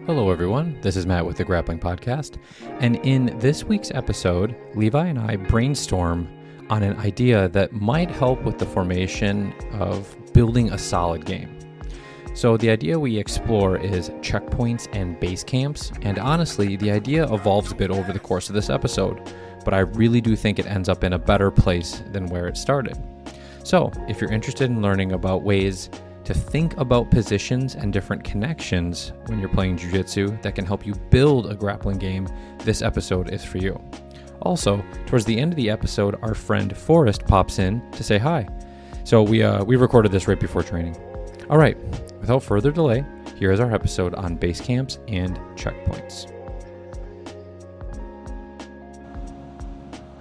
Hello everyone, this is Matt with the Grappling Podcast, and in this week's episode, Levi and I brainstorm on an idea that might help with the formation of building a solid game. So the idea we explore is checkpoints and base camps, and honestly, the idea evolves a bit over the course of this episode, but I really do think it ends up in a better place than where it started. So if you're interested in learning about ways to think about positions and different connections when you're playing jiu-jitsu that can help you build a grappling game, this episode is for you. Also, towards the end of the episode, our friend Forrest pops in to say hi. So we recorded this right before training. All right, without further delay, here is our episode on base camps and checkpoints.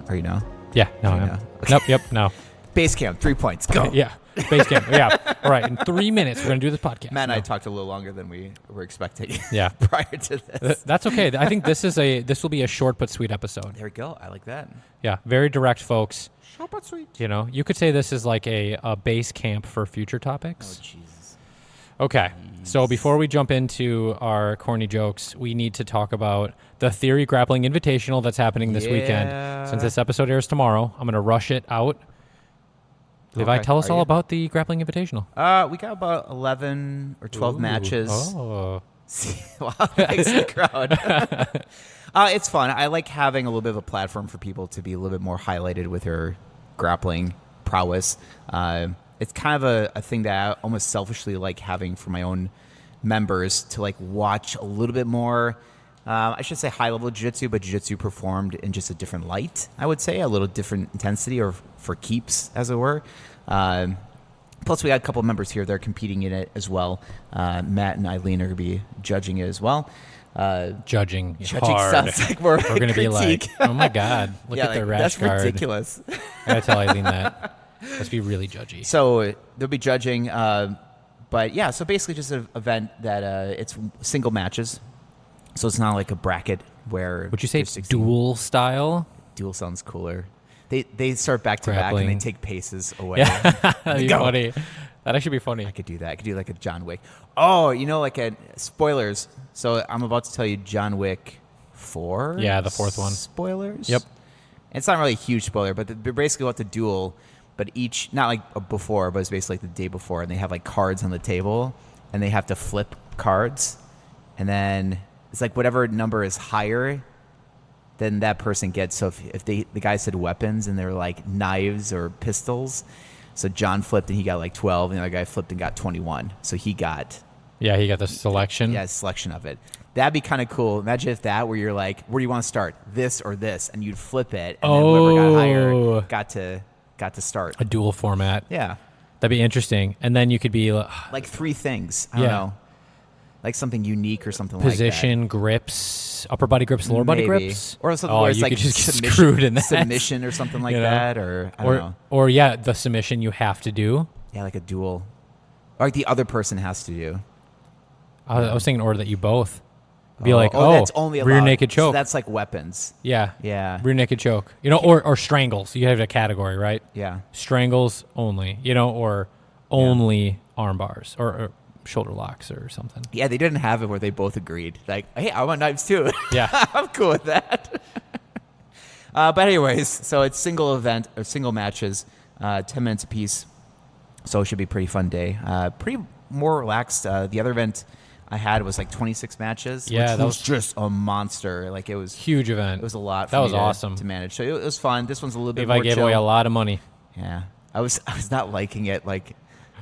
Are you now? Yeah, no, I am. Okay. Nope, yep, no. Base camp, 3 points, go. Yeah. Base camp. Yeah. All right. In 3 minutes, we're going to do this podcast. Matt and I talked a little longer than we were expecting Yeah. prior to this. That's okay. I think this will be a short but sweet episode. There we go. I like that. Yeah. Very direct, folks. Short but sweet. You know, you could say this is like a base camp for future topics. Oh, Jesus. Okay. So before we jump into our corny jokes, we need to talk about the Theory Grappling Invitational that's happening this weekend. Since this episode airs tomorrow, I'm going to rush it out. Levi, Okay. tell us all about the Grappling Invitational. We got about 11 or 12 matches. Oh. Wow, thanks to the crowd. It's fun. I like having a little bit of a platform for people to be a little bit more highlighted with their grappling prowess. It's kind of a thing that I almost selfishly like having for my own members to like watch a little bit more. I should say high-level jiu-jitsu, but jiu-jitsu performed in just a different light, I would say, a little different intensity or for keeps, as it were. Plus, we got a couple of members here that are competing in it as well. Matt and Eileen are going to be judging it as well. Judging hard. Sounds like we're going to be like, oh my God, look at the rash that's guard. ridiculous. I got to tell Eileen that. Let's be really judgy. So they'll be judging. But yeah, so basically just an event that it's single matches. So it's not like a bracket where... Would you say it's dual style? Dual sounds cooler. They start back to back and they take paces away. Yeah, that'd be funny. That'd actually be funny. I could do that. I could do like a John Wick. Oh, like spoilers. So I'm about to tell you John Wick 4. Yeah, the fourth one. Spoilers? Yep. It's not really a huge spoiler, but they're basically about to duel, but each, not like before, but it's basically like the day before, and they have like cards on the table, and they have to flip cards, and then it's like whatever number is higher than that person gets. So if the guy said weapons and they're like knives or pistols, so John flipped and he got like 12, and the other guy flipped and got 21. So he got... Yeah, he got the selection. Yeah, selection of it. That'd be kind of cool. Imagine if that, where you're like, where do you want to start? This or this? And you'd flip it, and then whoever got higher got to start. A dual format. Yeah. That'd be interesting. And then you could be... like 3 things. I don't know. Like something unique or something like that. Position, grips, upper body grips, lower body grips. Or something where it's like just get screwed in that. Submission or something like that. Or I don't know. Or yeah, the submission you have to do. Yeah, like a duel. Or like the other person has to do. I was thinking order that you both. Be like, that's only allowed. Rear naked choke. So that's like weapons. Yeah. Yeah. Rear naked choke. Or strangles. You have a category, right? Yeah. Strangles only, or only arm bars or shoulder locks or something. Yeah, they didn't have it where they both agreed. Like, hey, I want knives too. Yeah. I'm cool with that. But anyways, so it's single event or single matches, 10 minutes apiece. So it should be a pretty fun day. Pretty more relaxed. The other event I had was like 26 matches. Yeah, which that was just a monster. Like it was huge event. It was a lot. That was awesome to manage. So it was fun. This one's a little bit Levi more gave chill. away a lot of money. Yeah, I was not liking it. Like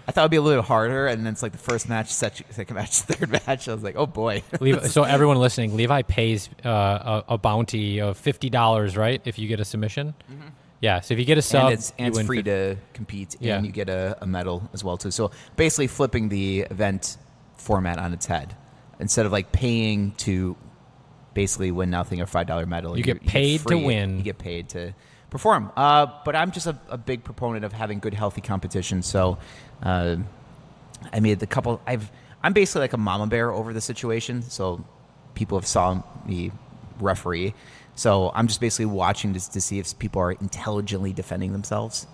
I thought it'd be a little harder, and then it's like the first match, second match, third match. I was like, oh boy. So everyone listening, Levi pays a bounty of $50, right? If you get a submission. Mm-hmm. Yeah, so if you get a sub, and it's free to compete, Yeah. and you get a medal as well too. So basically, flipping the event format on its head. Instead of like paying to basically win nothing, a $5 medal, you get paid to win. You get paid to perform. But I'm just a big proponent of having good, healthy competition. So I made the couple. I'm basically like a mama bear over the situation. So people have saw me referee. So I'm just basically watching to see if people are intelligently defending themselves.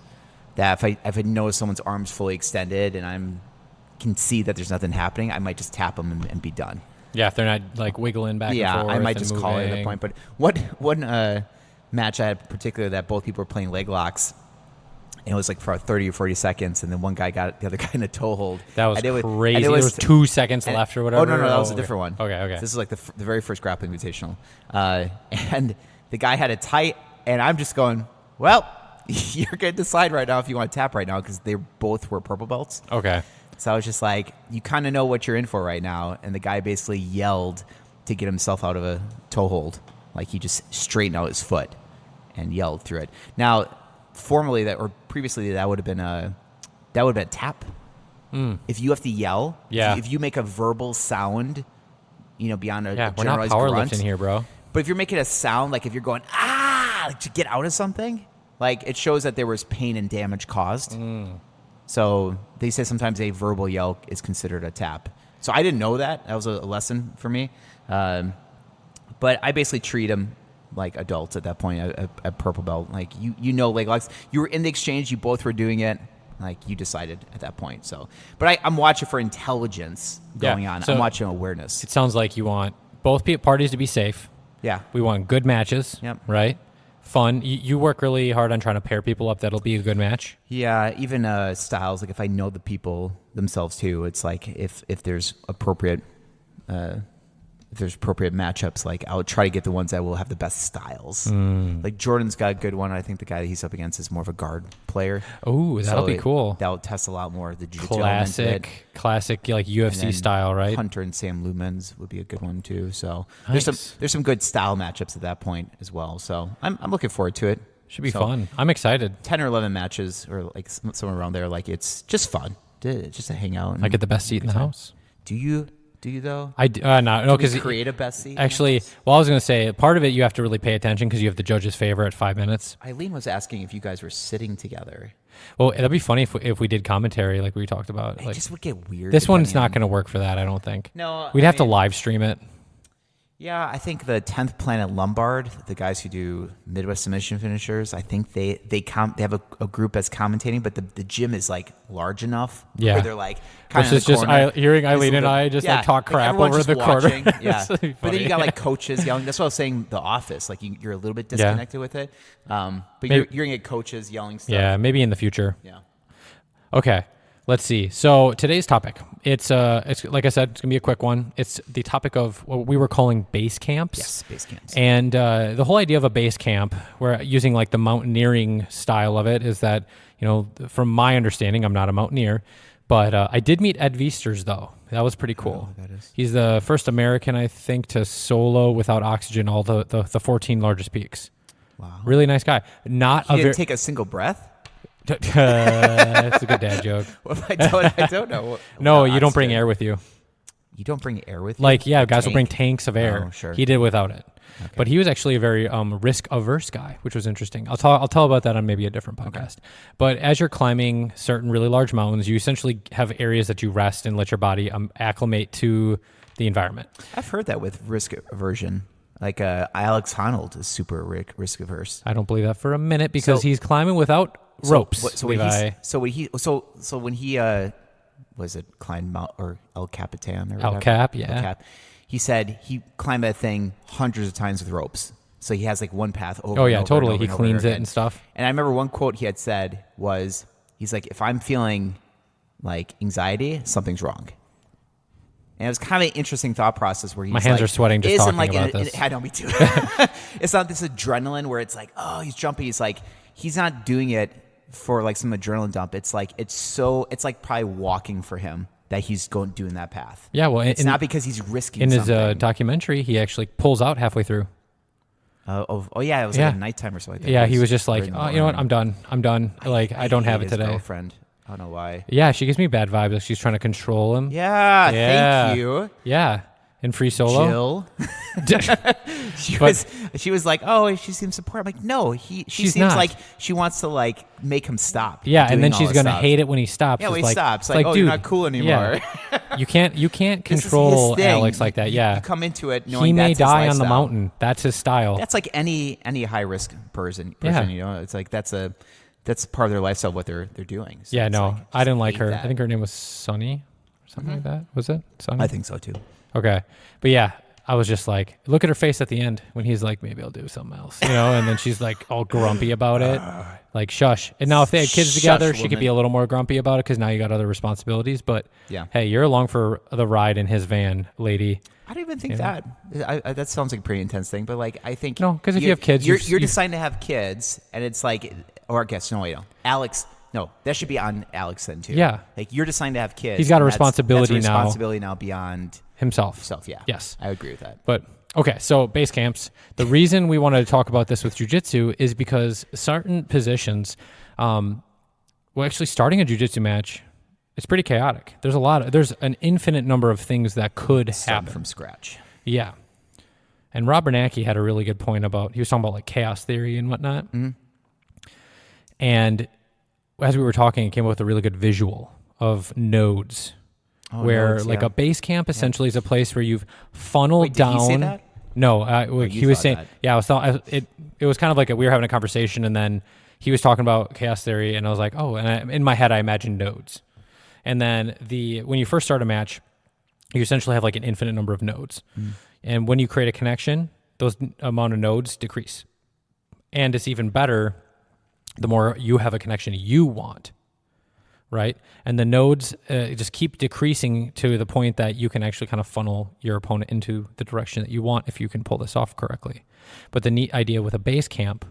That if I notice someone's arms fully extended and I'm can see that there's nothing happening, I might just tap them and be done. Yeah, if they're not like wiggling back and forth. Yeah, I might just call it at moving. the point. But one match I had particular that both people were playing leg locks, and it was like for 30 or 40 seconds, and then one guy got the other guy in a toe hold. That was and crazy. And there was 2 seconds left or whatever. Oh, no, that was a different one. Okay. This is like the very first Grappling Invitational. And the guy had it tight, and I'm just going, well, you're going to decide right now if you want to tap right now, because they both were purple belts. Okay. So I was just like, you kind of know what you're in for right now. And the guy basically yelled to get himself out of a toe hold. Like he just straightened out his foot and yelled through it. Now, previously that would have been a tap. If you have to yell, if you make a verbal sound, beyond a we're not generalized powerlifting grunt here, bro. But if you're making a sound, like if you're going like to get out of something, like it shows that there was pain and damage caused. So they say sometimes a verbal yell is considered a tap. So I didn't know that. That was a lesson for me. But I basically treat them like adults at that point, at purple belt. Like, leg locks. You were in the exchange. You both were doing it. Like, you decided at that point. So, but I'm watching for intelligence going on. So I'm watching awareness. It sounds like you want both parties to be safe. Yeah. We want good matches. Yep. Right? Fun. You work really hard on trying to pair people up that'll be a good match. Yeah, even styles. Like if I know the people themselves too, it's like if there's appropriate matchups, like I'll try to get the ones that will have the best styles. Like Jordan's got a good one. I think the guy that he's up against is more of a guard player. Oh, that'll be cool. That'll test a lot more of the jiu-jitsu element of it. Classic like UFC style, right? Hunter and Sam Lumens would be a good one too. So nice. there's some good style matchups at that point as well. So I'm looking forward to it. Should be fun. I'm excited. 10 or 11 matches or like somewhere around there. Like it's just fun just to hang out. I get the best seat in the house. Do you though? I do, no, because create a best seat. Actually, well, I was going to say part of it you have to really pay attention because you have the judge's favor at 5 minutes. Eileen was asking if you guys were sitting together. Well, that'd be funny if we did commentary like we talked about. It like, just would get weird. This one's not going to work for that, I don't think. No, we'd have to live stream it. Yeah, I think the 10th Planet Lombard, the guys who do Midwest submission finishers, I think they have a group that's commentating, but the gym is like large enough where they're like kind of in the just corner. Hearing Eileen and I just like talk crap over the corner. Yeah, but then you got like coaches yelling. That's what I was saying. The Office, like you're a little bit disconnected with it, but you're gonna get coaches yelling stuff. Yeah, maybe in the future. Yeah. Okay. Let's see. So today's topic, it's like I said, it's gonna be a quick one. It's the topic of what we were calling base camps. Yes, base camps. And the whole idea of a base camp, we're using like the mountaineering style of it, is that from my understanding, I'm not a mountaineer, but I did meet Ed Viesters though. That was pretty cool. I don't know who that is. He's the first American, I think, to solo without oxygen all the 14 largest peaks. Wow. Really nice guy. He didn't take a single breath. That's a good dad joke. Well, I don't know. No, you don't bring air with you. You don't bring air with you? Like, yeah, guys will bring tanks of air. Oh, sure. He did without it. Okay. But he was actually a very risk-averse guy, which was interesting. I'll tell about that on maybe a different podcast. Okay. But as you're climbing certain really large mountains, you essentially have areas that you rest and let your body acclimate to the environment. I've heard that with risk aversion. Like Alex Honnold is super risk averse. I don't believe that for a minute because he's climbing without ropes. So when he was it climbed Mount or El Capitan or whatever? El Cap, yeah. El Cap, he said he climbed that thing hundreds of times with ropes. So he has like one path over. Oh yeah, and over totally. And over he and cleans over it and stuff. And I remember one quote he had said was, he's like, if I'm feeling like anxiety, something's wrong. And it was kind of an interesting thought process where he's my hands are sweating just talking about this. I know, me too. It's not this adrenaline where it's like, oh, he's jumping. He's like, he's not doing it for like some adrenaline dump. It's like it's like probably walking for him that he's doing that path. Yeah, well, it's not because he's risking. In something. his documentary, he actually pulls out halfway through. Oh yeah, it was like a nighttime or something. Yeah, he was just like, oh, you know what, I'm done. Like I don't have it today. Girlfriend. I don't know why. Yeah, she gives me bad vibes. Like she's trying to control him. Yeah, thank you. Yeah, in Free Solo. Jill. She was like, oh, she seems supportive. I'm like, no, she seems not. like she wants to like make him stop. Yeah, and then she's gonna hate it when he stops. Yeah, when he stops, like, oh, dude, you're not cool anymore. Yeah. you can't control Alex like that. Yeah, you come into it knowing he may that's die his on the lifestyle. mountain. That's his style. That's like any high risk person. Yeah. It's like that's part of their lifestyle, what they're doing. So yeah, no, like, I didn't like her. that. I think her name was Sunny. something like that. Was it? I think so too. Okay. But yeah, I was just like, look at her face at the end when he's like, maybe I'll do something else, and then she's like all grumpy about it. Like, shush. And now if they had kids together, she could be a little more grumpy about it because now you got other responsibilities. But yeah, hey, you're along for the ride in his van, lady. I don't even think that. That sounds like a pretty intense thing. But like, I think no, because if you have kids, you're deciding to have kids, and it's like, or I guess Alex. No, that should be on Alex then too. Yeah, like you're deciding to have kids. He's got a responsibility that's a responsibility now beyond himself. Yeah. Yes, I agree with that. But okay, so base camps. The reason we wanted to talk about this with jiu-jitsu is because certain positions, actually starting a jiu-jitsu match, it's pretty chaotic. There's an infinite number of things that could happen from scratch. Yeah, and Rob Bernanke had a really good point he was talking about like chaos theory and whatnot, and as we were talking, it came up with a really good visual of nodes, a base camp essentially is a place where you've funneled down. Did he say that? No, he was saying, that. It was kind of like we were having a conversation, and then he was talking about chaos theory, and I was like, in my head I imagined nodes, and then when you first start a match, you essentially have like an infinite number of nodes, and when you create a connection, those amount of nodes decrease, and it's even better the more you have a connection you want, right? And the nodes just keep decreasing to the point that you can actually kind of funnel your opponent into the direction that you want if you can pull this off correctly. But the neat idea with a base camp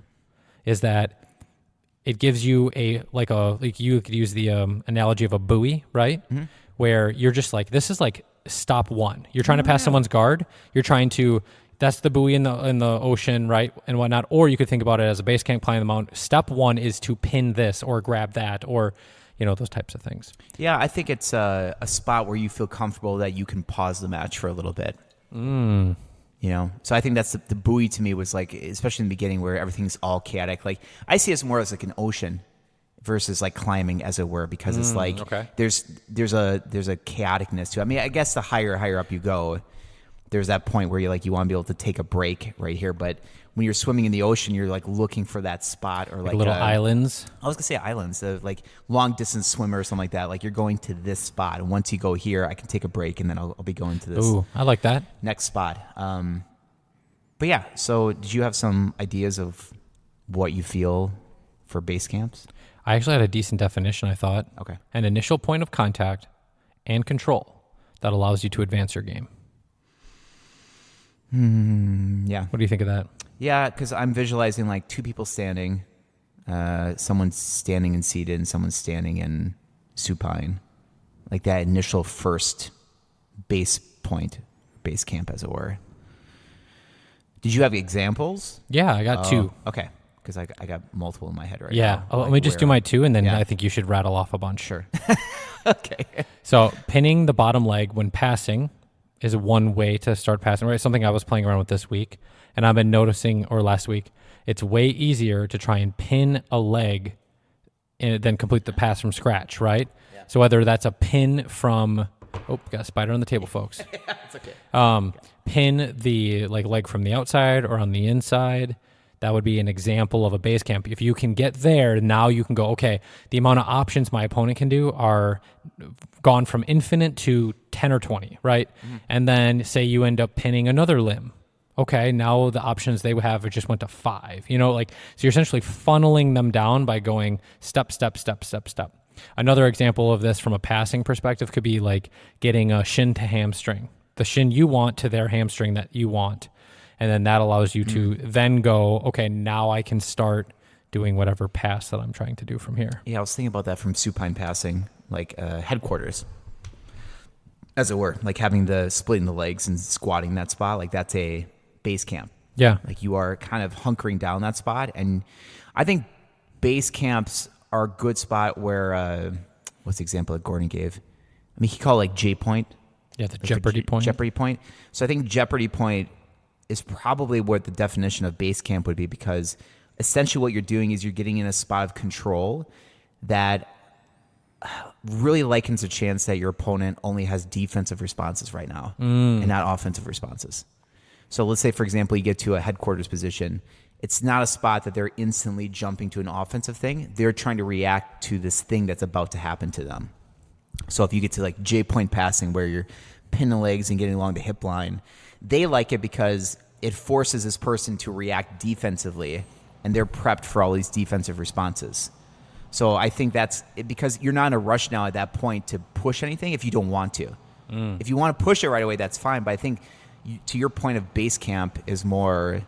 is that it gives you you could use the analogy of a buoy, right? Mm-hmm. Where you're just like, this is like stop one. You're trying to pass someone's guard. You're trying to... That's the buoy in the ocean, right, and whatnot. Or you could think about it as a base camp climbing the mountain. Step one is to pin this or grab that or, those types of things. Yeah, I think it's a spot where you feel comfortable that you can pause the match for a little bit. So I think that's the buoy to me was like, especially in the beginning where everything's all chaotic. Like I see it more as like an ocean versus like climbing, as it were, because it's like there's a chaoticness to it. I mean, I guess the higher up you go, there's that point where you want to be able to take a break right here. But when you're swimming in the ocean, you're like looking for that spot or like little islands. I was going to say islands, like long distance swimmer or something like that. Like you're going to this spot. And once you go here, I can take a break and then I'll be going to this. Ooh, I like that. Next spot. But yeah, so did you have some ideas of what you feel for base camps? I actually had a decent definition, I thought. Okay. An initial point of contact and control that allows you to advance your game. Yeah. What do you think of that? Yeah, because I'm visualizing like two people standing, someone's standing and seated, and someone's standing in supine, like that initial first base camp, as it were. Did you have examples? Yeah, I got two. Okay, because I got multiple in my head right now. Yeah, let me just do my two, and then I think you should rattle off a bunch. Sure. Okay. So pinning the bottom leg when passing is one way to start passing, right? Something I was playing around with this week, and I've been noticing, or last week, it's way easier to try and pin a leg than complete the pass from scratch, right? Yeah. So whether that's a pin from, got a spider on the table, folks. It's okay. Pin the leg from the outside or on the inside. That would be an example of a base camp. If you can get there, now you can go, okay, the amount of options my opponent can do are gone from infinite to 10 or 20, right? Mm-hmm. And then say you end up pinning another limb. Okay, now the options they have just went to 5. So you're essentially funneling them down by going step, step, step, step, step. Another example of this from a passing perspective could be like getting a shin to hamstring. The shin you want to their hamstring that you want. And then that allows you to then go, okay, now I can start doing whatever pass that I'm trying to do from here. Yeah, I was thinking about that from supine passing, like headquarters, as it were, like having the splitting the legs and squatting that spot, like that's a base camp. Yeah. Like you are kind of hunkering down that spot. And I think base camps are a good spot where, what's the example that Gordon gave? I mean, he called it like J point. Yeah, the jeopardy point. Jeopardy point. So I think jeopardy point is probably what the definition of base camp would be, because essentially what you're doing is you're getting in a spot of control that really likens a chance that your opponent only has defensive responses right now and not offensive responses. So let's say, for example, you get to a headquarters position. It's not a spot that they're instantly jumping to an offensive thing. They're trying to react to this thing that's about to happen to them. So if you get to like J-point passing where you're pinning the legs and getting along the hip line, they like it because it forces this person to react defensively, and they're prepped for all these defensive responses. So I think that's it, because you're not in a rush now at that point to push anything if you don't want to. If you want to push it right away, that's fine. But I think to your point of base camp is more,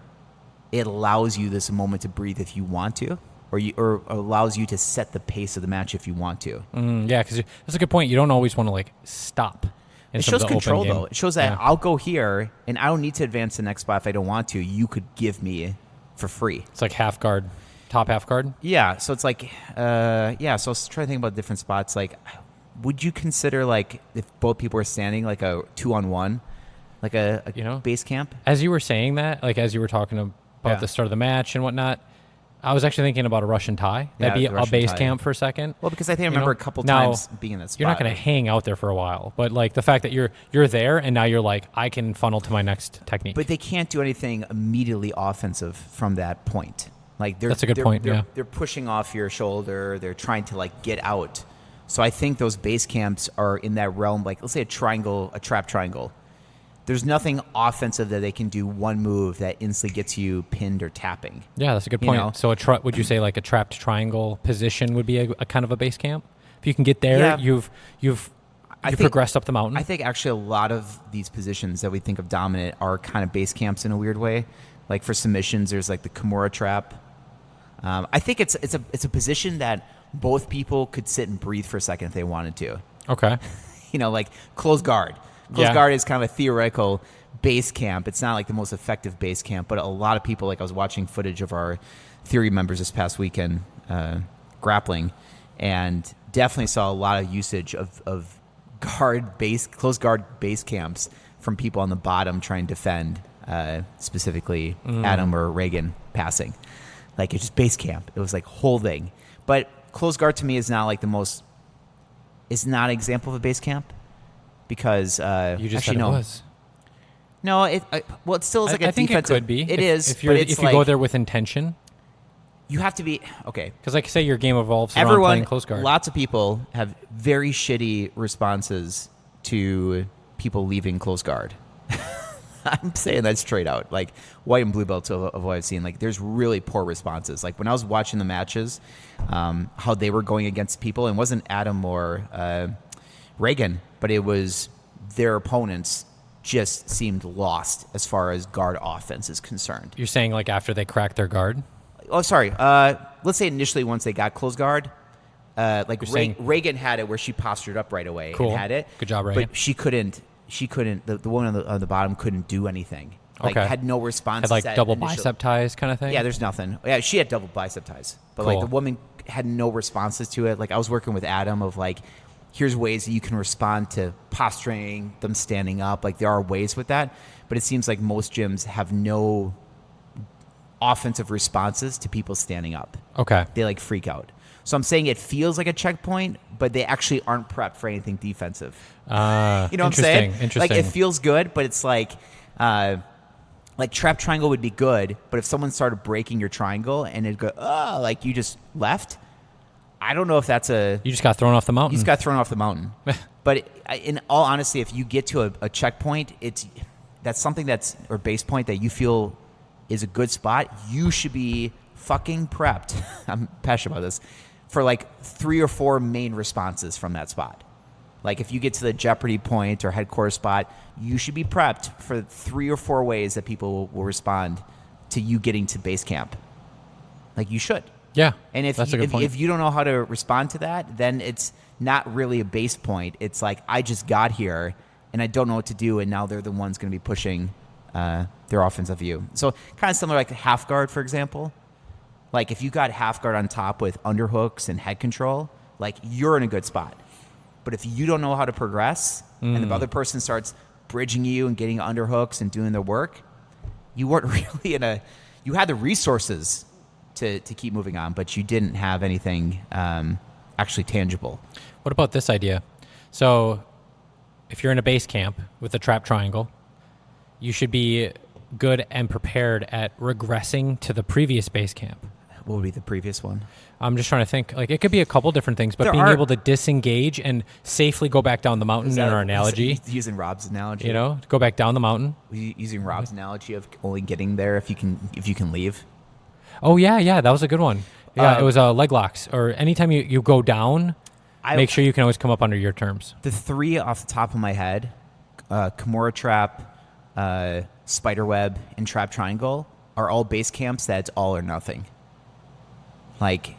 it allows you this moment to breathe if you want to, or allows you to set the pace of the match if you want to. Yeah, because that's a good point. You don't always want to like stop. It shows control, though. It shows that I'll go here, and I don't need to advance the next spot if I don't want to. You could give me for free. It's like half guard, top half guard. Yeah, so it's like, So I was trying to think about different spots. Like, would you consider like if both people were standing, like a 2-on-1, like a base camp? As you were saying that, like as you were talking about the start of the match and whatnot, I was actually thinking about a Russian tie. That'd be a base camp for a second. Well, because I think I remember a couple times being in that spot. You're not going to hang out there for a while, but like the fact that you're there and now you're like, I can funnel to my next technique. But they can't do anything immediately offensive from that point. Like that's a good point. They're pushing off your shoulder. They're trying to like get out. So I think those base camps are in that realm. Like let's say a trap triangle. There's nothing offensive that they can do one move that instantly gets you pinned or tapping. Yeah, that's a good point. So would you say like a trapped triangle position would be a kind of a base camp? If you can get there, you've progressed up the mountain. I think actually a lot of these positions that we think of dominant are kind of base camps in a weird way. Like for submissions, there's like the Kimura trap. I think it's a position that both people could sit and breathe for a second if they wanted to. Okay. Like closed guard. Closed guard is kind of a theoretical base camp. It's not like the most effective base camp, but a lot of people, like I was watching footage of our theory members this past weekend, grappling, and definitely saw a lot of usage of closed guard base camps from people on the bottom trying to defend, specifically Adam or Reagan passing. Like it's just base camp. It was like holding. But closed guard to me is not like it's not an example of a base camp. Because you just said it was. No, it still is like a defensive. I think it could be. It is. If you go there with intention. You have to be okay. Because like say your game evolves around playing close guard. Lots of people have very shitty responses to people leaving close guard. I'm saying that straight out. Like white and blue belts of what I've seen. Like there's really poor responses. Like when I was watching the matches, how they were going against people, and it wasn't Adam or Reagan, but it was their opponents just seemed lost as far as guard offense is concerned. You're saying like after they cracked their guard? Oh, sorry. Let's say initially once they got closed guard, Reagan had it where she postured up right away and had it. Good job, Reagan. But she couldn't. The woman on the bottom couldn't do anything. Like had no response. Had like double bicep ties kind of thing? Yeah, there's nothing. Yeah, she had double bicep ties. But like the woman had no responses to it. Like I was working with Adam of like, here's ways that you can respond to posturing, them standing up. Like there are ways with that, but it seems like most gyms have no offensive responses to people standing up. Okay. They like freak out. So I'm saying it feels like a checkpoint, but they actually aren't prepped for anything defensive. You know what I'm saying? Interesting. Like it feels good, but it's like trap triangle would be good, but if someone started breaking your triangle and it'd go, like you just left, I don't know if that's You just got thrown off the mountain. You just got thrown off the mountain. But in all honesty, if you get to a checkpoint, that's something or base point that you feel is a good spot. You should be fucking prepped. I'm passionate about this. For like 3 or 4 main responses from that spot. Like if you get to the Jeopardy point or headquarters spot, you should be prepped for 3 or 4 ways that people will respond to you getting to base camp. Like you should. Yeah, and if you don't know how to respond to that, then it's not really a base point. It's like I just got here and I don't know what to do, and now they're the ones going to be pushing their offensive view. So kind of similar like the half guard, for example. Like if you got half guard on top with underhooks and head control, like you're in a good spot. But if you don't know how to progress and the other person starts bridging you and getting underhooks and doing their work, you weren't really you had the resources to keep moving on, but you didn't have anything actually tangible. What about this idea? So if you're in a base camp with a trap triangle, you should be good and prepared at regressing to the previous base camp. What would be the previous one? I'm just trying to think. Like, it could be a couple different things, but being able to disengage and safely go back down the mountain in our analogy. Using Rob's analogy. You know, go back down the mountain. Using Rob's analogy of only getting there if you can leave. Oh, yeah. That was a good one. Yeah, it was leg locks. Or anytime you go down, make sure you can always come up under your terms. The three off the top of my head, Kimura Trap, Spiderweb, and Trap Triangle, are all base camps that's all or nothing. Like,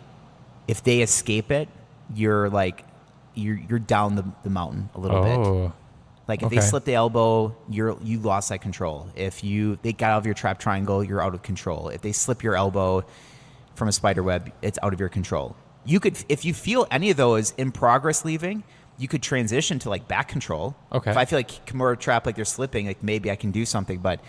if they escape it, you're down the mountain a little bit. Like, if they slip the elbow, you lost that control. If they got out of your trap triangle, you're out of control. If they slip your elbow from a spider web, it's out of your control. You could, if you feel any of those in progress leaving, you could transition to like back control. Okay. If I feel like Kimura Trap, like they're slipping, like maybe I can do something, but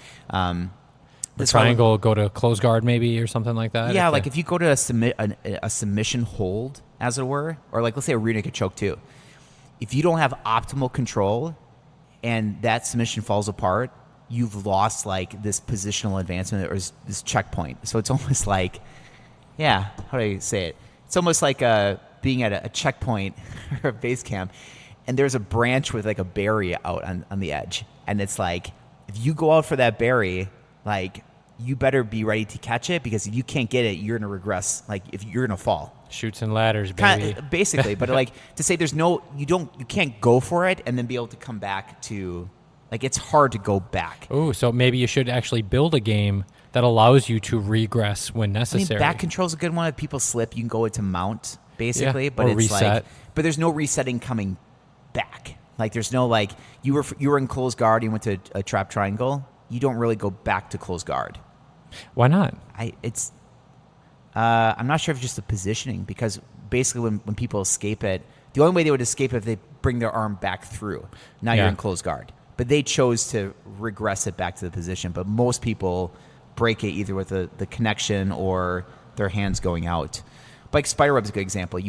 the triangle, go to close guard maybe or something like that. Yeah, like if you go to a submission hold, as it were, or like let's say a rear naked choke too. If you don't have optimal control and that submission falls apart, you've lost like this positional advancement or this checkpoint. So it's almost like, how do I say it? It's almost like being at a checkpoint or a base camp, and there's a branch with like a berry out on the edge, and it's like if you go out for that berry, like you better be ready to catch it, because if you can't get it, you're gonna regress. Like if you're gonna fall. Chutes and ladders, baby. Kinda, basically, but like to say you can't go for it and then be able to come back to, like it's hard to go back. Oh, so maybe you should actually build a game that allows you to regress when necessary. Back control is a good one. If people slip, you can go into mount basically, but or it's reset. but there's no resetting coming back. Like there's no like you were in closed guard, you went to a trap triangle. You don't really go back to closed guard. Why not? I'm not sure if it's just the positioning, because basically when people escape it, the only way they would escape it if they bring their arm back through. Now you're in closed guard. But they chose to regress it back to the position. But most people break it either with the connection or their hands going out. But like spiderweb is a good example.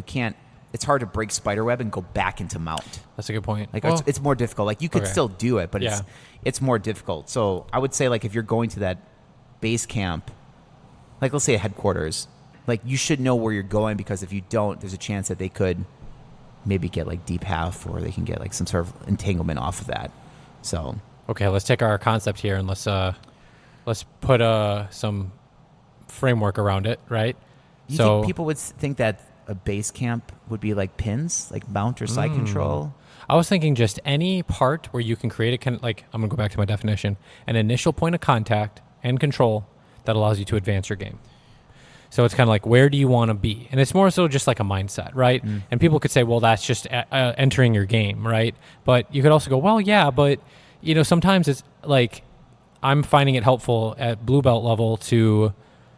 It's hard to break spiderweb and go back into mount. That's a good point. Like it's more difficult. Like you could still do it, but it's more difficult. So I would say like if you're going to that base camp, like let's say a headquarters, like you should know where you're going, because if you don't, there's a chance that they could maybe get like deep half, or they can get like some sort of entanglement off of that. So okay, let's take our concept here and let's put some framework around it, right? You think people would think that a base camp would be like pins, like mount or side control? I was thinking just any part where you can create I'm gonna go back to my definition, an initial point of contact and control that allows you to advance your game. So it's kind of like, where do you want to be? And it's more so just like a mindset, right? And people could say, well, that's just entering your game, right? But you could also go, well, yeah, but sometimes it's like I'm finding it helpful at blue belt level to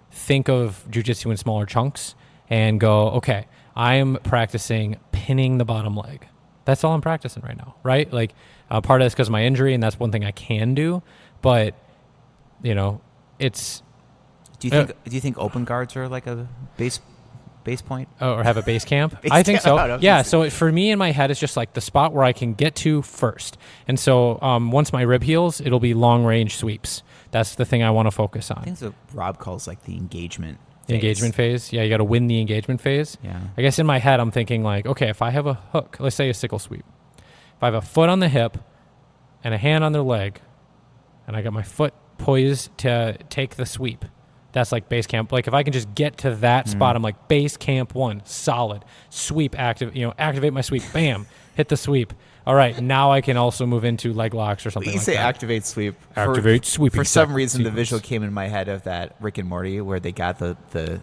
think of jiu-jitsu in smaller chunks and go, okay, I'm practicing pinning the bottom leg. That's all I'm practicing right now, right? Like part of this because of my injury, and that's one thing I can do. But it's. Do you think open guards are like a base point? Oh, or have a base camp? I think so. Yeah. So for me in my head, it's just like the spot where I can get to first. And so once my rib heals, it'll be long range sweeps. That's the thing I want to focus on. I think that's what Rob calls like the engagement phase. The engagement phase. Yeah, you got to win the engagement phase. Yeah. I guess in my head, I'm thinking like, okay, if I have a hook, let's say a sickle sweep. If I have a foot on the hip and a hand on their leg, and I got my foot poised to take the sweep, that's like base camp. Like if I can just get to that spot, I'm like base camp 1, solid sweep, activate my sweep, bam, hit the sweep. All right, now I can also move into leg locks or something. You say activate sweep. Activate sweep. For some reason, the visual came in my head of that Rick and Morty where they got the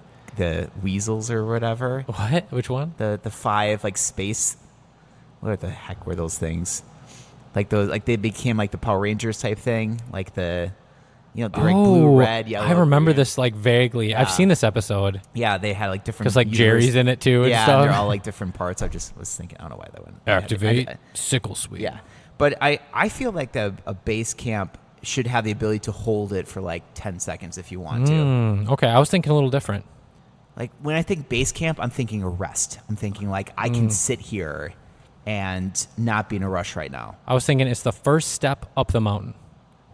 weasels or whatever. What? Which one? The 5 like space. What the heck were those things? Like those, like they became like the Power Rangers type thing, like the. They're like blue, red, yellow. I remember green. this like vaguely. Yeah. I've seen this episode. Yeah, they had like different. Because like Jerry's in it too and stuff. Yeah, they're all like different parts. I just was thinking, I don't know why that one. Activate sickle sweep. Yeah, but I feel like a base camp should have the ability to hold it for like 10 seconds if you want to. Okay, I was thinking a little different. Like when I think base camp, I'm thinking a rest. I'm thinking like I can sit here and not be in a rush right now. I was thinking it's the first step up the mountain.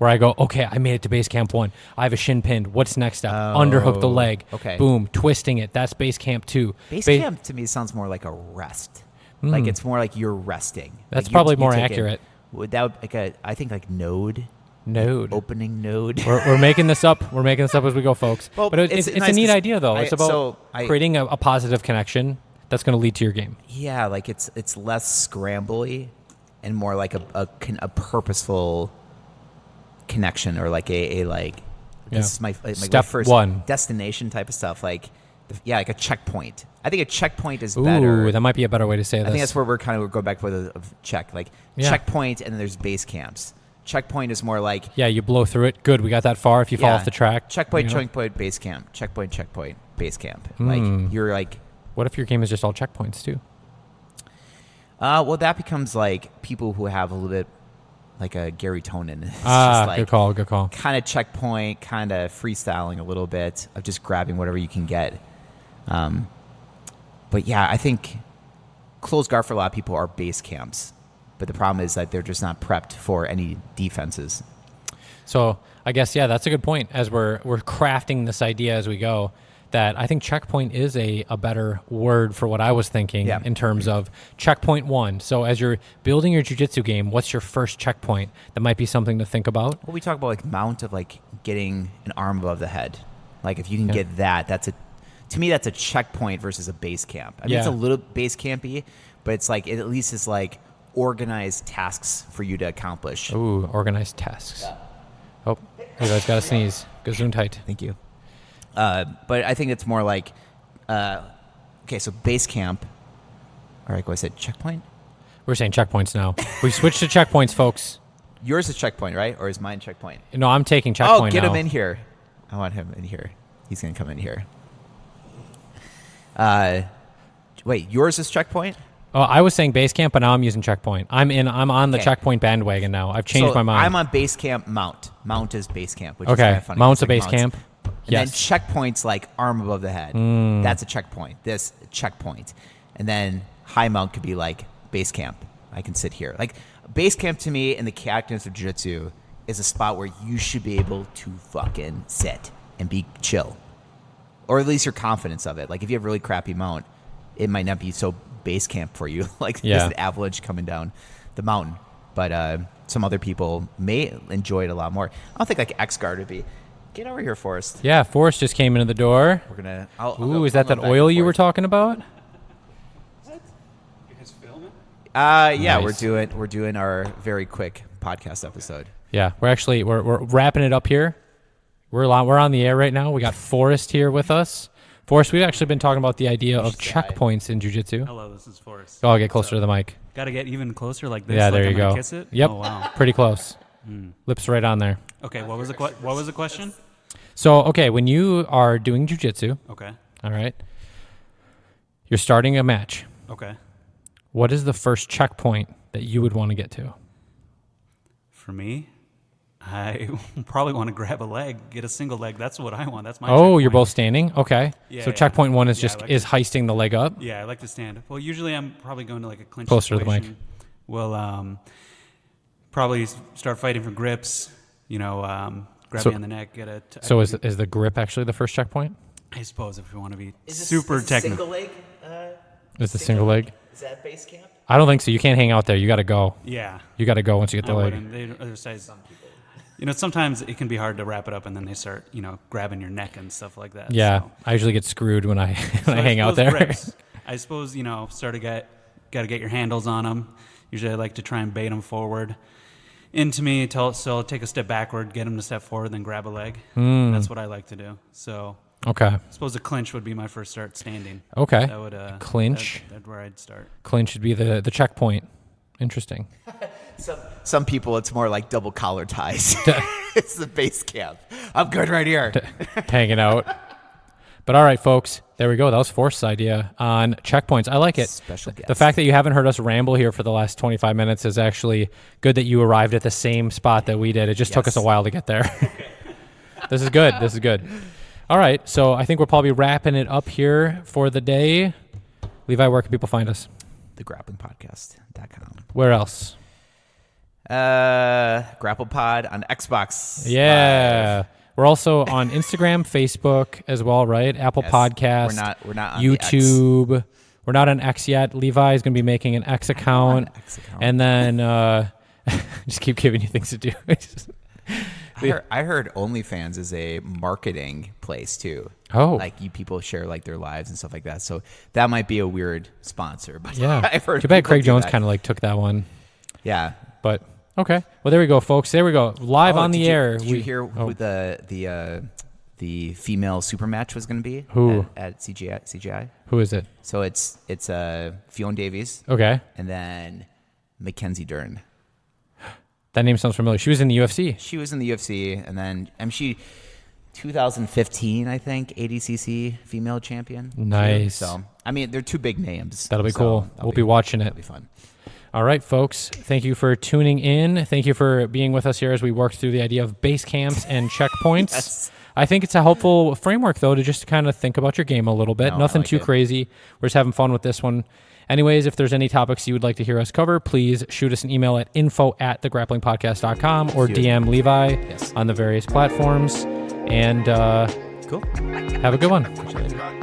where I go, okay, I made it to base camp 1. I have a shin pinned. What's next step? Underhook the leg. Okay. Boom, twisting it. That's base camp 2. Base camp to me sounds more like a rest. Like it's more like you're resting. That's like probably more accurate. Without I think like node. Opening node. We're making this up. We're making this up as we go, folks. Well, but it's nice a neat idea, though. It's about I creating a positive connection that's going to lead to your game. Yeah, like it's less scrambly and more like a purposeful connection, or like a this is my Step first 1 destination type of stuff. Like like a checkpoint. I think a checkpoint is Ooh, better. that might be a better way to say this. I think that's where we're going back with a check. Like checkpoint, and then there's base camps. Checkpoint is more like you blow through it. Good, we got that far. If you fall off the track, checkpoint, base camp, checkpoint, base camp. Like you're like. What if your game is just all checkpoints too? Well, that becomes like people who have a little bit like a Gary Tonin. It's just like good call. Kind of checkpoint, kind of freestyling a little bit of just grabbing whatever you can get. But yeah, I think closed guard for a lot of people are base camps. But the problem is that they're just not prepped for any defenses. So I guess, that's a good point. As we're crafting this idea as we go, that I think checkpoint is a better word for what I was thinking in terms of checkpoint 1. So as you're building your jiu-jitsu game, what's your first checkpoint? That might be something to think about. Well, we talk about like mount of like getting an arm above the head. Like if you can get that, to me that's a checkpoint versus a base camp. I mean, it's a little base campy, but it's like it at least is like organized tasks for you to accomplish. Ooh, organized tasks. Yeah. Oh, you guys got to sneeze. Go zoom tight. Thank you. But I think it's more like, okay, so base camp. All right, go. I said checkpoint. We're saying checkpoints now. We switched to checkpoints, folks. Yours is checkpoint, right? Or is mine checkpoint? No, I'm taking checkpoint. Oh, get now. him in here. I want him in here. He's gonna come in here. Wait, yours is checkpoint? Oh, I was saying base camp, but now I'm using checkpoint. I'm on the checkpoint bandwagon now. I've changed my mind. I'm on base camp mount. Mount is base camp, which is kind of funny. Mount's like a base camp. And then checkpoint's like arm above the head. That's a checkpoint. This checkpoint. And then high mount could be like base camp. I can sit here. Like base camp to me in the characters of jiu-jitsu is a spot where you should be able to fucking sit and be chill. Or at least your confidence of it. Like if you have really crappy mount, it might not be so base camp for you. Like there's an avalanche coming down the mountain. But some other people may enjoy it a lot more. I don't think like X-Guard would be. Get over here, Forrest. Yeah, Forrest just came into the door. We're gonna. Is that oil you were talking about? What? You guys filming? Yeah, Nice. we're doing our very quick podcast episode. Yeah, we're wrapping it up here. We're on the air right now. We got Forrest here with us. Forrest, we've actually been talking about the idea of checkpoints in jiu-jitsu. Hello, this is Forrest. Oh, I'll get closer to the mic. Got to get even closer like this? Yeah, like there I'm you gonna go. Kiss it? Yep. Oh, wow. Pretty close. Lips right on there. Okay, what was the question? So, okay, when you are doing jiu-jitsu, Okay. all right, you're starting a match. Okay. What is the first checkpoint that you would want to get to? For me, I probably want to grab a leg, get a single leg. That's what I want. That's my Oh, checkpoint. you're both standing? Okay. Yeah, So yeah. checkpoint 1 is Yeah, just I like is heisting the leg up? Yeah, I like to stand. Well, usually I'm probably going to like a clinch Closer to the situation. mic. We'll probably start fighting for grips, grab So- me on the neck, get a... So is the grip actually the first checkpoint? I suppose if we want to be super technical. Single leg? Is the single leg? Is that base camp? I don't think so. You can't hang out there. You got to go. Yeah. You got to go once you get the I leg. wouldn't. They other sides. Sometimes it can be hard to wrap it up, and then they start, grabbing your neck and stuff like that. Yeah, So, I usually get screwed when I so I hang out suppose there. grips. I suppose got to get your handles on them. Usually, I like to try and bait them forward into me. So I'll take a step backward, get them to step forward, then grab a leg. That's what I like to do. So Okay. I suppose a clinch would be my first start standing. Okay. That would Clinch. That's where I'd start. Clinch should be the checkpoint. Interesting. Some people, it's more like double collar ties. It's the base camp. I'm good right here. Hanging out. But all right, folks, there we go. That was Forrest's idea on checkpoints. I like it. Special guest. The fact that you haven't heard us ramble here for the last 25 minutes is actually good that you arrived at the same spot that we did. It just took us a while to get there. This is good. This is good. All right, so I think we're probably wrapping it up here for the day. Levi, where can people find us? TheGrapplingPodcast.com. Where else? Grapple Pod on Xbox. Yeah. We're also on Instagram, Facebook as well, right? Apple Yes. Podcast. We're not on YouTube. We're not on X yet. Levi is going to be making an X account. And then just keep giving you things to do. I heard OnlyFans is a marketing place too. Oh. Like you people share like their lives and stuff like that. So that might be a weird sponsor. But Yeah. I've heard Too bad people Craig do Jones that. kind of like took that one. Yeah. But okay. Well, there we go, folks. There we go. Live on the air. Did you hear who the female super match was going to be? Who? At CGI? Who is it? So it's Fiona Davies Okay. and then Mackenzie Dern. That name sounds familiar. She was in the UFC. She was in the UFC, and then she 2015, I think, ADCC female champion. Nice. So I mean, they're two big names. That'll be so cool. We'll be watching it. That'll be fun. All right, folks. Thank you for tuning in. Thank you for being with us here as we work through the idea of base camps and checkpoints. Yes. I think it's a helpful framework, though, to just kind of think about your game a little bit. No, I Nothing like too it. crazy. We're just having fun with this one. Anyways, if there's any topics you would like to hear us cover, please shoot us an email at info@thegrapplingpodcast.com or DM Levi Yes. on the various platforms. And Cool. have a good one. Catch you later.